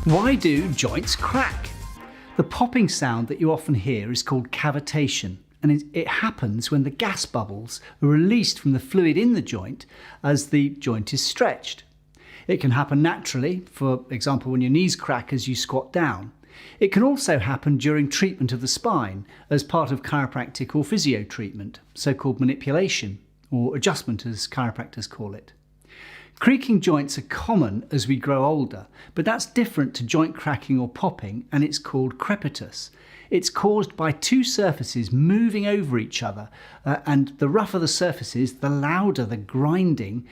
Why do joints crack? The popping sound that you often hear is called cavitation, and it happens when the gas bubbles are released from the fluid in the joint as the joint is stretched. It can happen naturally, for example when your knees crack as you squat down. It can also happen during treatment of the spine as part of chiropractic or physio treatment, so-called manipulation, or adjustment as chiropractors call it. Creaking joints are common as we grow older, but that's different to joint cracking or popping, and it's called crepitus. It's caused by two surfaces moving over each other, and the rougher the surfaces, the louder the grinding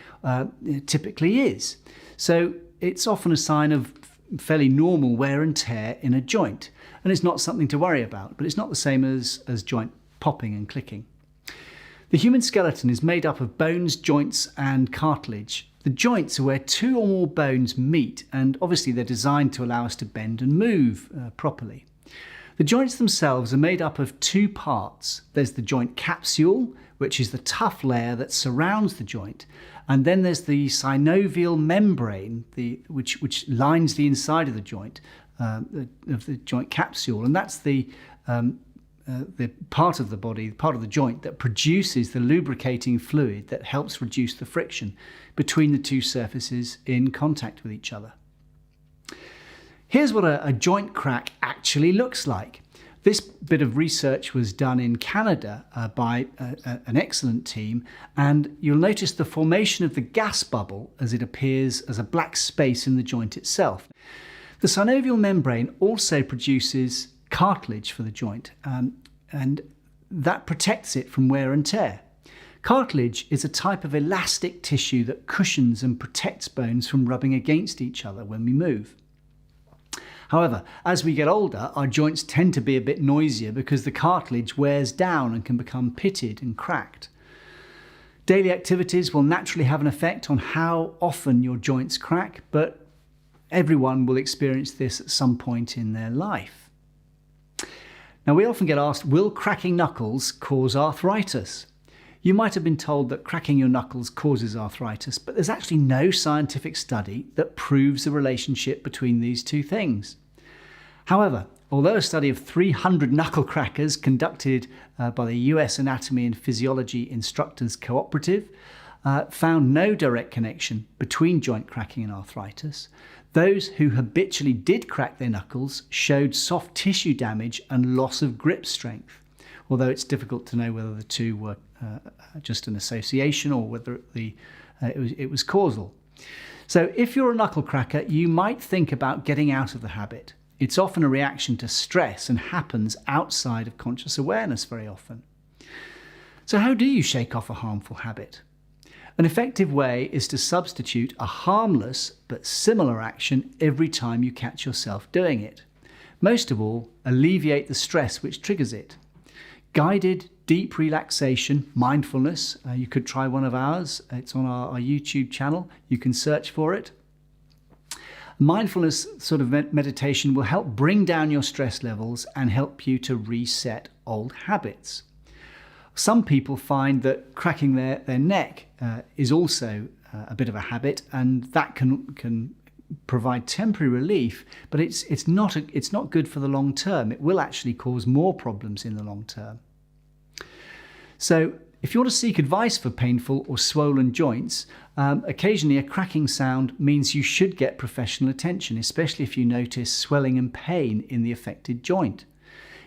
typically is. So it's often a sign of fairly normal wear and tear in a joint, and it's not something to worry about, but it's not the same as joint popping and clicking. The human skeleton is made up of bones, joints and cartilage. The joints are where two or more bones meet, and obviously they're designed to allow us to bend and move properly. The joints themselves are made up of two parts. There's the joint capsule, which is the tough layer that surrounds the joint, and then there's the synovial membrane, which lines the inside of the joint, capsule, and that's the part of the body, part of the joint that produces the lubricating fluid that helps reduce the friction between the two surfaces in contact with each other. Here's what a joint crack actually looks like. This bit of research was done in Canada by an excellent team, and you'll notice the formation of the gas bubble as it appears as a black space in the joint itself. The synovial membrane also produces cartilage for the joint, and that protects it from wear and tear. Cartilage is a type of elastic tissue that cushions and protects bones from rubbing against each other when we move. However, as we get older, our joints tend to be a bit noisier because the cartilage wears down and can become pitted and cracked. Daily activities will naturally have an effect on how often your joints crack, but everyone will experience this at some point in their life. Now, we often get asked, will cracking knuckles cause arthritis? You might have been told that cracking your knuckles causes arthritis, but there's actually no scientific study that proves a relationship between these two things. However, although a study of 300 knuckle crackers conducted by the US Anatomy and Physiology Instructors Cooperative found no direct connection between joint cracking and arthritis, those who habitually did crack their knuckles showed soft tissue damage and loss of grip strength, although it's difficult to know whether the two were just an association or whether it was causal. So if you're a knuckle cracker, you might think about getting out of the habit. It's often a reaction to stress and happens outside of conscious awareness very often. So how do you shake off a harmful habit? An effective way is to substitute a harmless but similar action every time you catch yourself doing it. Most of all, alleviate the stress which triggers it. Guided deep relaxation, mindfulness, you could try one of ours. It's on our YouTube channel. You can search for it. Mindfulness sort of meditation will help bring down your stress levels and help you to reset old habits. Some people find that cracking their neck is also a bit of a habit, and that can provide temporary relief, but it's not good for the long term. It will actually cause more problems in the long term. So if you want to seek advice for painful or swollen joints, occasionally a cracking sound means you should get professional attention, especially if you notice swelling and pain in the affected joint.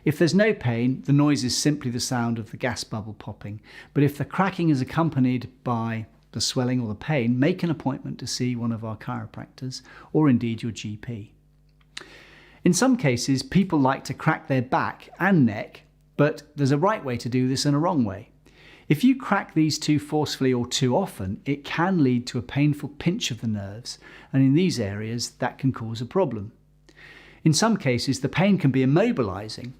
If there's no pain, the noise is simply the sound of the gas bubble popping. But if the cracking is accompanied by the swelling or the pain, make an appointment to see one of our chiropractors or indeed your GP. In some cases, people like to crack their back and neck, but there's a right way to do this and a wrong way. If you crack these two forcefully or too often, it can lead to a painful pinch of the nerves, and in these areas, that can cause a problem. In some cases, the pain can be immobilizing.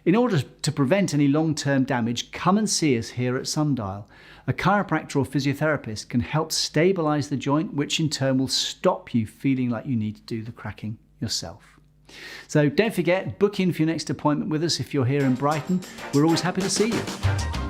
In order to prevent any long-term damage, come and see us here at Sundial. A chiropractor or physiotherapist can help stabilize the joint, which in turn will stop you feeling like you need to do the cracking yourself. So don't forget, book in for your next appointment with us if you're here in Brighton. We're always happy to see you.